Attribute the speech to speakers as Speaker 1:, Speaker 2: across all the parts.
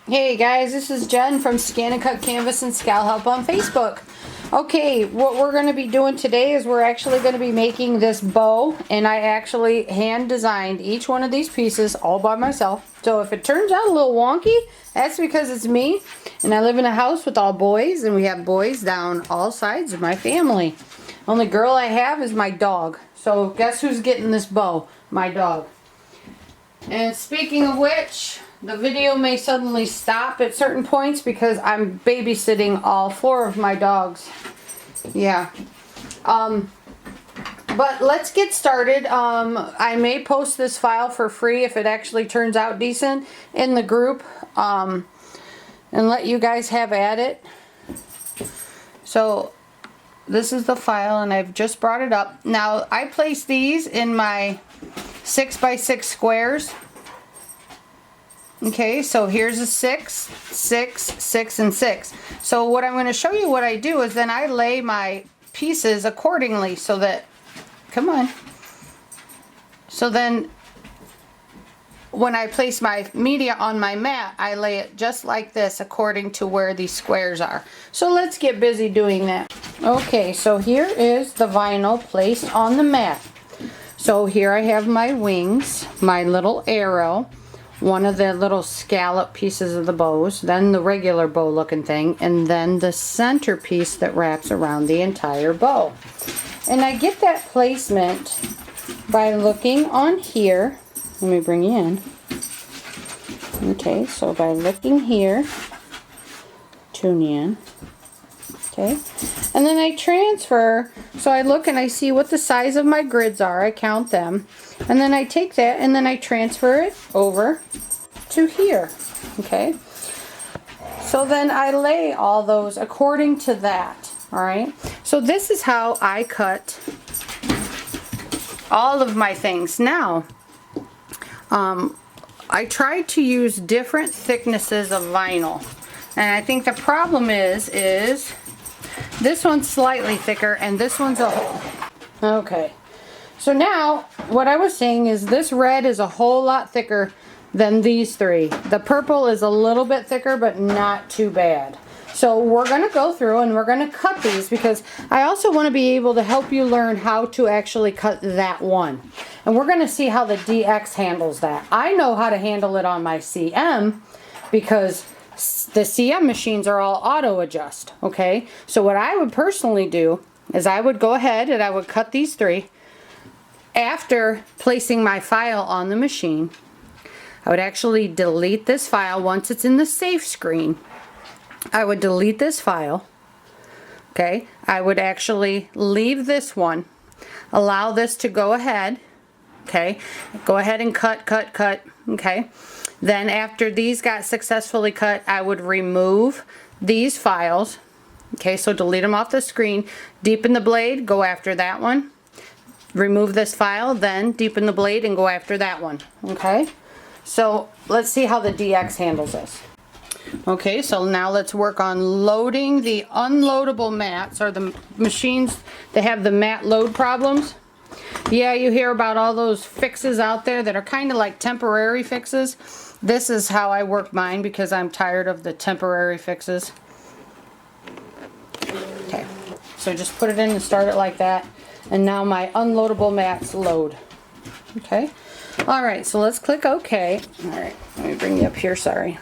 Speaker 1: Hey guys, this is Jen from ScanNCut Canvas and Scal Help on Facebook. Okay, what we're going to be doing today is we're actually going to be making this bow, and I actually hand designed each one of these pieces all by myself. So if it turns out a little wonky, that's because it's me, and I live in a house with all boys, and we have boys down all sides of my family. Only girl I have is my dog. So guess who's getting this bow? My dog. And speaking of which, the video may suddenly stop at certain points because I'm babysitting all 4 of my dogs. Yeah. But let's get started. I may post this file for free if it actually turns out decent in the group, and let you guys have at it. So this is the file, and I've just brought it up. Now I place these in my 6x6 squares. Okay, so here's a 6, 6, 6, and 6. So what I'm going to show you what I do is then I lay my pieces accordingly so that, come on. So then when I place my media on my mat, I lay it just like this according to where these squares are. So let's get busy doing that. Okay, so here is the vinyl placed on the mat. So here I have my wings, my little arrow, one of the little scallop pieces of the bows, then the regular bow looking thing, and then the centerpiece that wraps around the entire bow. And I get that placement by looking on here. Let me bring you in. Okay, so by looking here, tune you in. Okay, and then I transfer, so I look and I see what the size of my grids are, I count them, and then I take that and then I transfer it over to here. Okay, so then I lay all those according to that. Alright, so this is how I cut all of my things. Now, I tried to use different thicknesses of vinyl, and I think the problem is this one's slightly thicker and this one's okay. So now what I was saying is this red is a whole lot thicker than these 3. The purple is a little bit thicker, but not too bad. So we're going to go through and we're going to cut these because I also want to be able to help you learn how to actually cut that one. And we're going to see how the DX handles that. I know how to handle it on my CM because the CM machines are all auto adjust. Okay, so what I would personally do is I would go ahead and I would cut these 3 after placing my file on the machine. I would actually delete this file once it's in the safe screen. I would delete this file. Okay, I would actually leave this one, allow this to go ahead. Okay, go ahead and cut. Okay, then after these got successfully cut, I would remove these files. Okay, so delete them off the screen. Deepen the blade, go after that one. Remove this file, then deepen the blade and go after that one. Okay, so let's see how the DX handles this. Okay, so now let's work on loading the unloadable mats, or the machines that have the mat load problems. Yeah, you hear about all those fixes out there that are kind of like temporary fixes. This is how I work mine because I'm tired of the temporary fixes. Okay, so just put it in and start it like that. And now my unloadable mats load. Okay, alright, so let's click OK. Alright, let me bring you up here, sorry.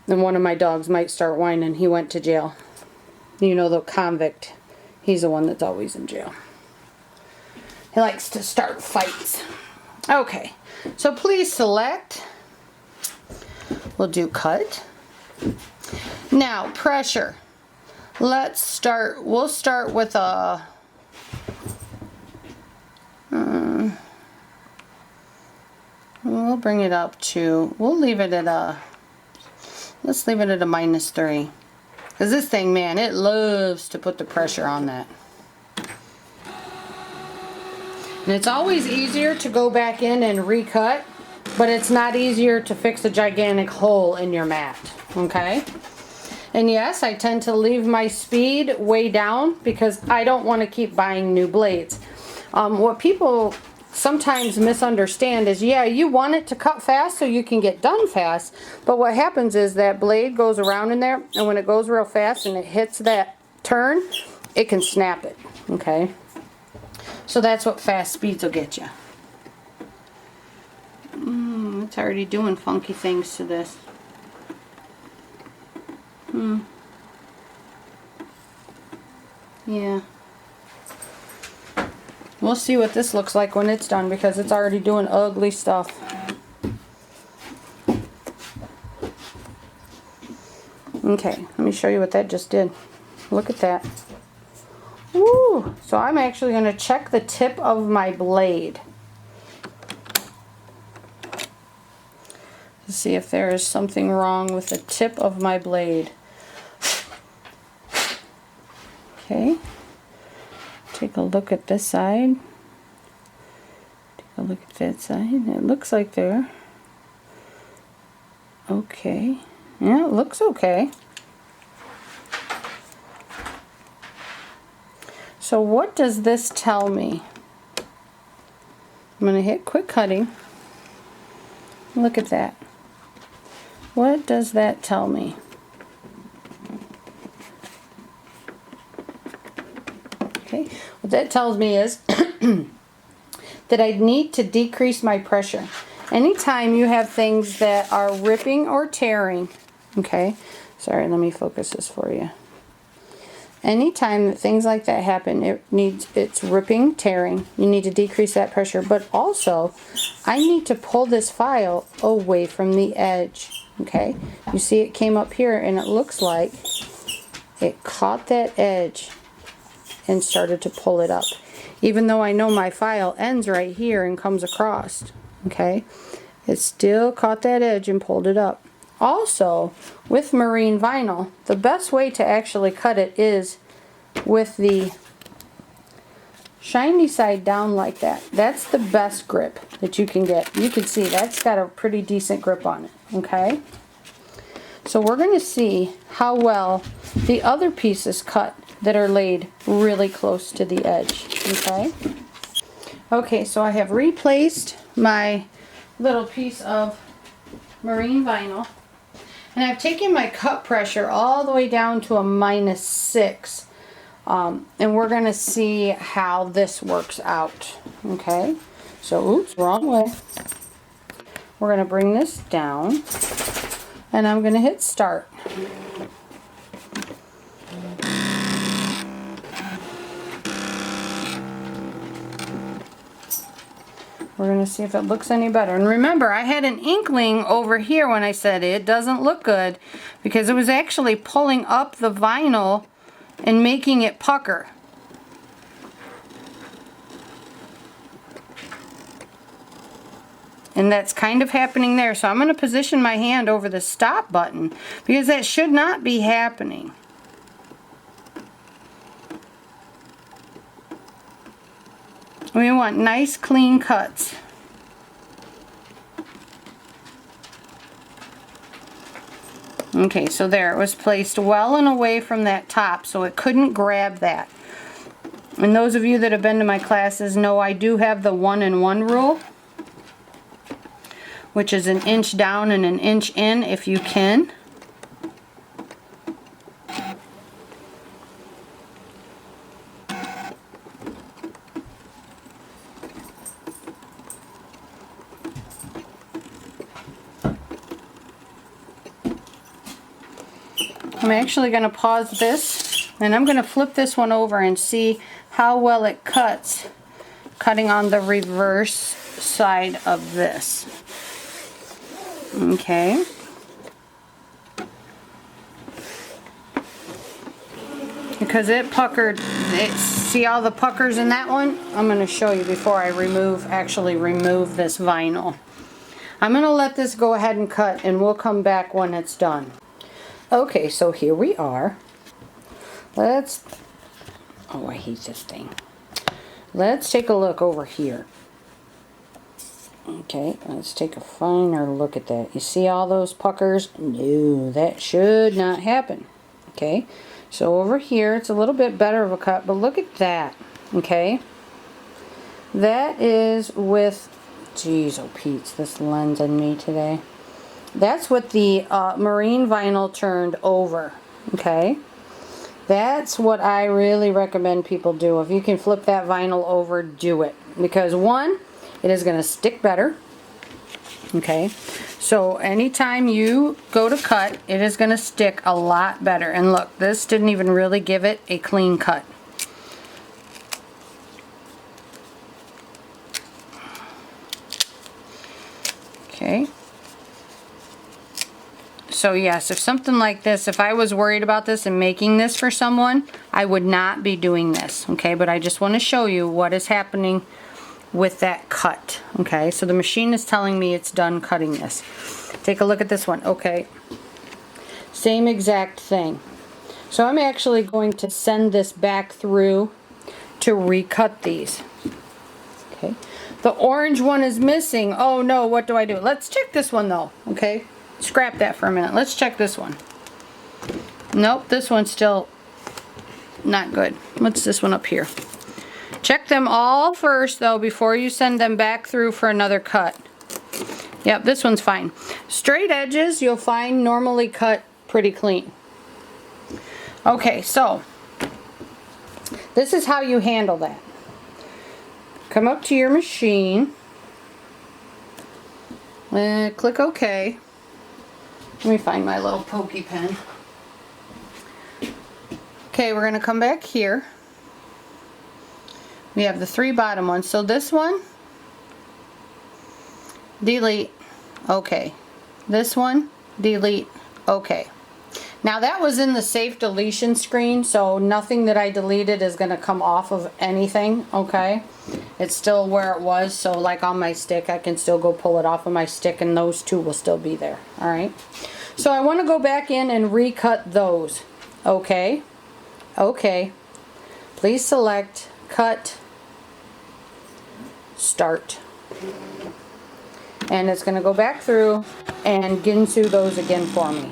Speaker 1: Then one of my dogs might start whining. He went to jail. You know, the convict. He's the one that's always in jail. He likes to start fights. Okay, so please select. We'll do cut. Now, pressure. We'll start with a we'll bring it up to, we'll leave it at a, let's leave it at a -3. Because this thing, man, it loves to put the pressure on that. And it's always easier to go back in and recut, but it's not easier to fix a gigantic hole in your mat. Okay? And yes, I tend to leave my speed way down because I don't want to keep buying new blades. What people sometimes misunderstand is, yeah, you want it to cut fast so you can get done fast, but what happens is that blade goes around in there, and when it goes real fast and it hits that turn, it can snap it, okay? So that's what fast speeds will get you. It's already doing funky things to this. Yeah. We'll see what this looks like when it's done, because it's already doing ugly stuff. Okay, let me show you what that just did. Look at that. Woo! So I'm actually going to check the tip of my blade to see if there is something wrong with the tip of my blade. Okay. Take a look at this side. Take a look at that side. It looks like there. Okay. Yeah, it looks okay. So what does this tell me? I'm going to hit quick cutting. Look at that. What does that tell me? Okay, what that tells me is that I need to decrease my pressure. Anytime you have things that are ripping or tearing, okay, sorry, let me focus this for you. Anytime that things like that happen, it's ripping, tearing, you need to decrease that pressure. But also, I need to pull this file away from the edge, okay? You see it came up here and it looks like it caught that edge and started to pull it up. Even though I know my file ends right here and comes across, okay? It still caught that edge and pulled it up. Also, with marine vinyl, the best way to actually cut it is with the shiny side down like that. That's the best grip that you can get. You can see that's got a pretty decent grip on it, okay? So we're going to see how well the other pieces cut that are laid really close to the edge, okay? Okay, so I have replaced my little piece of marine vinyl. And I've taken my cut pressure all the way down to a -6. And we're going to see how this works out. Okay? So, oops, wrong way. We're going to bring this down. And I'm going to hit start. We're going to see if it looks any better. And remember, I had an inkling over here when I said it doesn't look good, because it was actually pulling up the vinyl and making it pucker. And that's kind of happening there. So I'm going to position my hand over the stop button, because that should not be happening. We want nice clean cuts. Okay, so there, it was placed well and away from that top, so it couldn't grab that. And those of you that have been to my classes know I do have the 1-in-1 rule, which is 1 inch down and 1 inch in if you can. I'm actually going to pause this, and I'm going to flip this one over and see how well it cuts, cutting on the reverse side of this. Okay. Because it puckered, see all the puckers in that one? I'm going to show you before I actually remove this vinyl. I'm going to let this go ahead and cut, and we'll come back when it's done. Okay, so here we are. Oh, I hate this thing. Let's take a look over here. Okay, let's take a finer look at that. You see all those puckers? No, that should not happen. Okay, so over here, it's a little bit better of a cut, but look at that. Okay, That is with, geez, oh Pete's, this lens on me today. That's with the marine vinyl turned over, okay? That's what I really recommend people do. If you can flip that vinyl over, do it. Because one, it is going to stick better. Okay, so anytime you go to cut, it is going to stick a lot better. And look, this didn't even really give it a clean cut. Okay. So yes, if something like this, if I was worried about this and making this for someone, I would not be doing this. Okay, but I just want to show you what is happening with that cut. Okay, so the machine is telling me it's done cutting this. Take a look at this one. Okay, same exact thing. So I'm actually going to send this back through to recut these. Okay, the orange one is missing. Oh no, what do I do? Let's check this one though. Okay, scrap that for a minute. Let's check this one. Nope, this one's still not good. What's this one up here? Check them all first though before you send them back through for another cut. Yep, this one's fine. Straight edges you'll find normally cut pretty clean. Okay, so this is how you handle that. Come up to your machine and click OK. Let me find my little pokey pen. Okay, we're going to come back here. We have the three bottom ones. So this one, delete, okay. This one, delete, okay. Now that was in the safe deletion screen, so nothing that I deleted is going to come off of anything, okay? It's still where it was, so like on my stick, I can still go pull it off of my stick and those two will still be there, alright? So I want to go back in and recut those, okay? Okay. Please select cut, start, and it's going to go back through and Ginsu those again for me.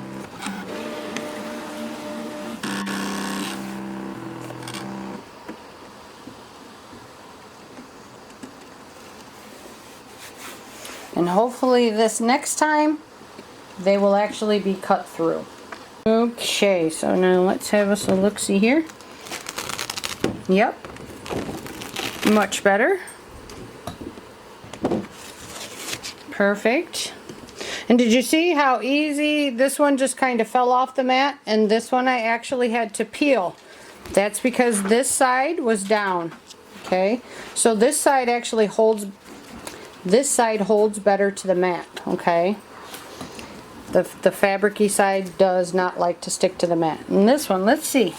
Speaker 1: And hopefully this next time they will actually be cut through. Okay, so now let's have us a look-see here. Yep, much better. Perfect. And did you see how easy this one just kind of fell off the mat, and this one I actually had to peel? That's because this side was down. Okay, so this side actually holds, this side holds better to the mat. Okay, the fabricy side does not like to stick to the mat. And this one, let's see.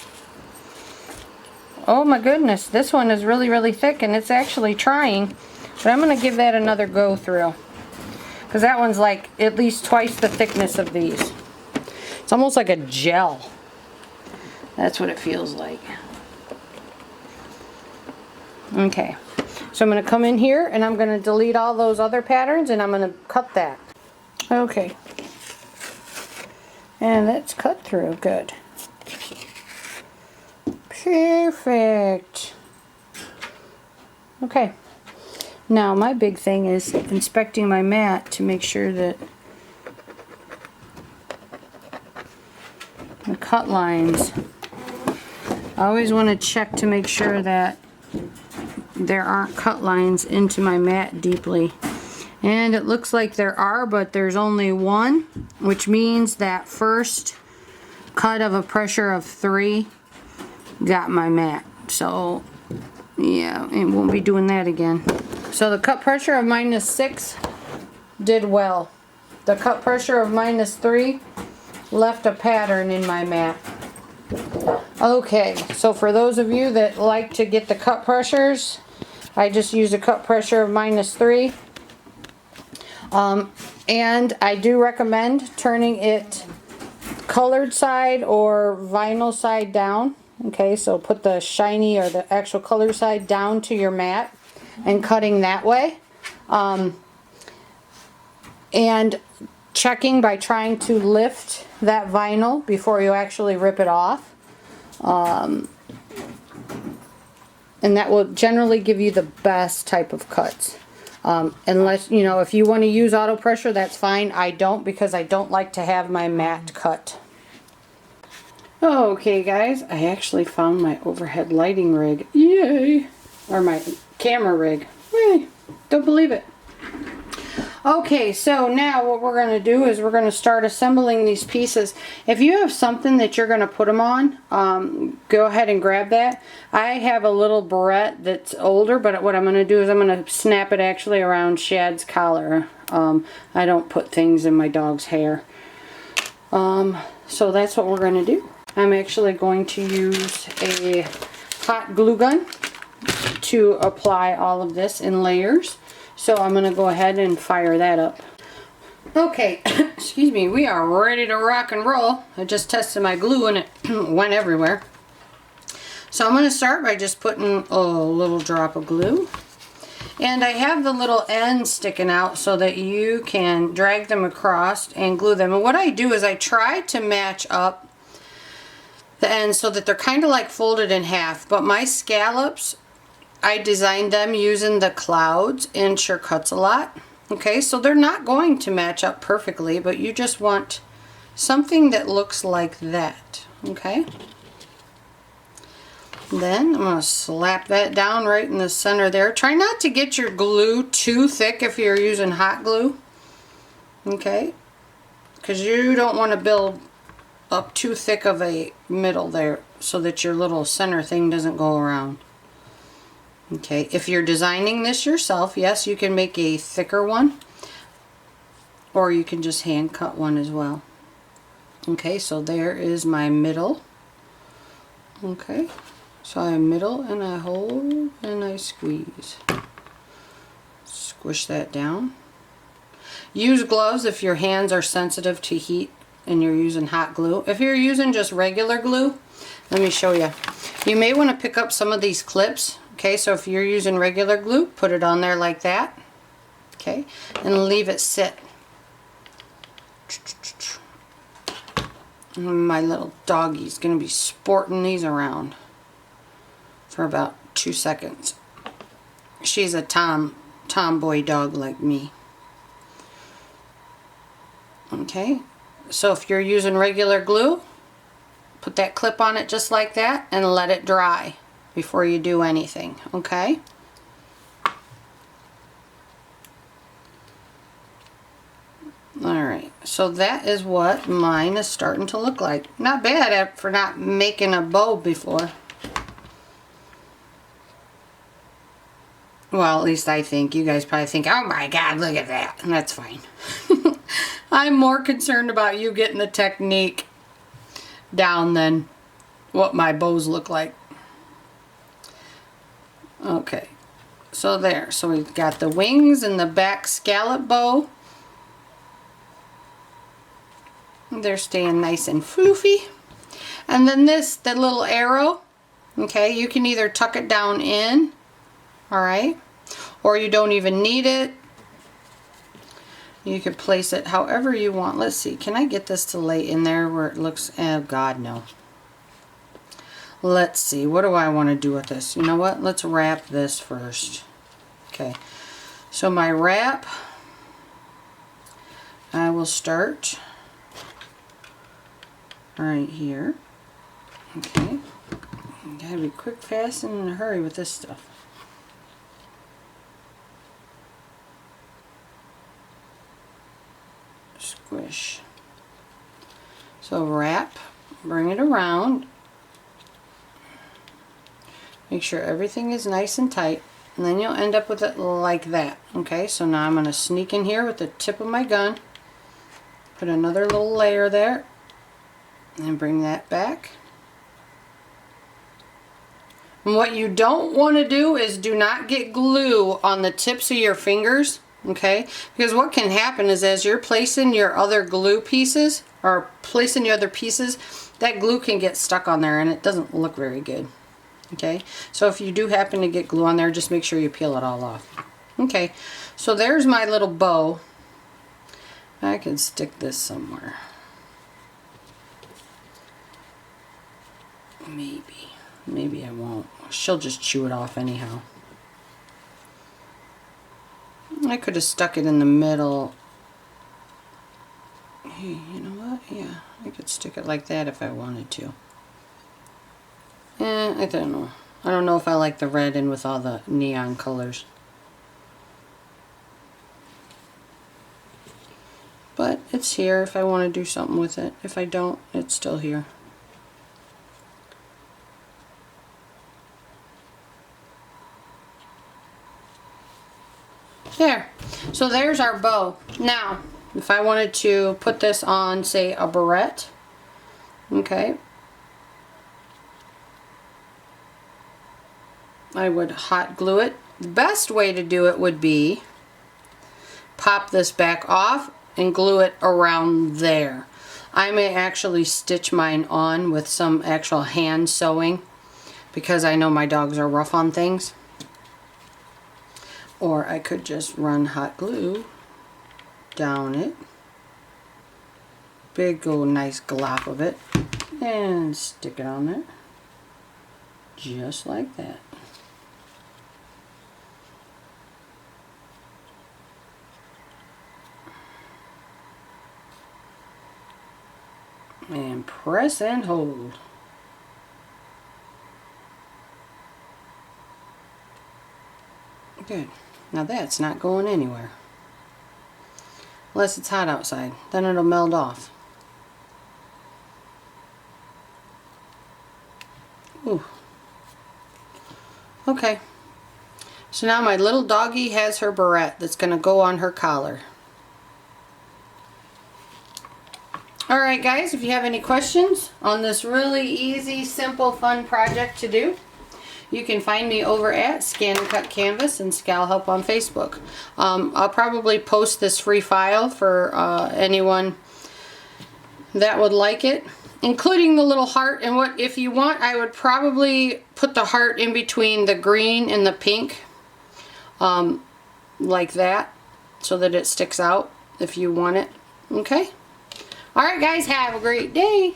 Speaker 1: Oh my goodness, this one is really thick and it's actually trying, but I'm going to give that another go through. Because that one's like at least twice the thickness of these. It's almost like a gel. That's what it feels like. Okay, so I'm going to come in here and I'm going to delete all those other patterns and I'm going to cut that. Okay. And that's cut through. Good. Perfect. Okay. Now my big thing is inspecting my mat to make sure that the cut lines, I always want to check to make sure that there aren't cut lines into my mat deeply. And it looks like there are, but there's only one, which means that first cut of a pressure of 3 got my mat. So yeah, it won't be doing that again. So the cut pressure of -6 did well. The cut pressure of -3 left a pattern in my mat. Okay, so for those of you that like to get the cut pressures, I just use a cut pressure of -3. And I do recommend turning it colored side or vinyl side down. Okay, so put the shiny or the actual color side down to your mat and cutting that way. And checking by trying to lift that vinyl before you actually rip it off. And that will generally give you the best type of cuts. Unless, you know, if you want to use auto pressure, that's fine. I don't, because I don't like to have my mat cut. Okay guys, I actually found my overhead lighting rig. Yay! Or my camera rig. Yay! Don't believe it. Okay, so now what we're going to do is we're going to start assembling these pieces. If you have something that you're going to put them on, go ahead and grab that. I have a little barrette that's older, but what I'm going to do is I'm going to snap it actually around Shad's collar. I don't put things in my dog's hair. So that's what we're going to do. I'm actually going to use a hot glue gun to apply all of this in layers. So I'm going to go ahead and fire that up. Okay, excuse me, we are ready to rock and roll. I just tested my glue and it went everywhere. So I'm going to start by just putting a little drop of glue. And I have the little ends sticking out so that you can drag them across and glue them. And what I do is I try to match up the ends so that they're kind of like folded in half. But my scallops, I designed them using the clouds in ScanNCut a lot. Okay, so they're not going to match up perfectly, but you just want something that looks like that. Okay. Then I'm going to slap that down right in the center there. Try not to get your glue too thick if you're using hot glue. Okay, because you don't want to build up too thick of a middle there so that your little center thing doesn't go around. Okay, if you're designing this yourself, yes, you can make a thicker one, or you can just hand cut one as well. Okay, so there is my middle. Okay, so I middle and I hold and I squeeze. Squish that down. Use gloves if your hands are sensitive to heat and you're using hot glue. If you're using just regular glue, let me show you. You may want to pick up some of these clips. Okay, so if you're using regular glue, put it on there like that. Okay, and leave it sit. And my little doggie's going to be sporting these around for about 2 seconds. She's a tomboy dog like me. Okay, so if you're using regular glue, put that clip on it just like that and let it dry before you do anything. Okay, alright, so that is what mine is starting to look like. Not bad for not making a bow before. Well, at least I think. You guys probably think, oh my god, look at that. And that's fine. I'm more concerned about you getting the technique down than what my bows look like. Okay, so there. So we've got the wings and the back scallop bow. They're staying nice and floofy. And then this, the little arrow, okay, you can either tuck it down in, alright, or you don't even need it. You could place it however you want. Let's see, can I get this to lay in there where it looks, oh god, no. Let's see, what do I want to do with this? You know what, let's wrap this first. Okay, so my wrap, I will start right here. Okay, gotta be quick, fast, and in a hurry with this stuff. Squish. So wrap, bring it around, make sure everything is nice and tight, and then you'll end up with it like that. Okay, so now I'm going to sneak in here with the tip of my gun, put another little layer there, and bring that back. And what you don't want to do is do not get glue on the tips of your fingers. Okay, because what can happen is as you're placing your other glue pieces, or placing your other pieces, that glue can get stuck on there and it doesn't look very good. Okay, so if you do happen to get glue on there, just make sure you peel it all off. Okay, so there's my little bow. I can stick this somewhere. Maybe. maybe I won't. She'll just chew it off anyhow. I could have stuck it in the middle. Hey, you know what? Yeah, I could stick it like that if I wanted to. I don't know. I don't know if I like the red in with all the neon colors. But it's here if I want to do something with it. If I don't, it's still here. There. So there's our bow. Now, if I wanted to put this on, say, a barrette, okay, I would hot glue it. The best way to do it would be pop this back off and glue it around there. I may actually stitch mine on with some actual hand sewing because I know my dogs are rough on things. Or I could just run hot glue down it. Big old nice glop of it. And stick it on there. Just like that. And press and hold. Good. Now that's not going anywhere. Unless it's hot outside. Then it'll melt off. Ooh. Okay. So now my little doggy has her barrette that's going to go on her collar. Alright guys, if you have any questions on this really easy, simple, fun project to do, you can find me over at ScanNCut Canvas and Scal Help on Facebook. I'll probably post this free file for anyone that would like it, including the little heart. And what, if you want, I would probably put the heart in between the green and the pink, like that, so that it sticks out if you want it. Okay? Alright guys, have a great day.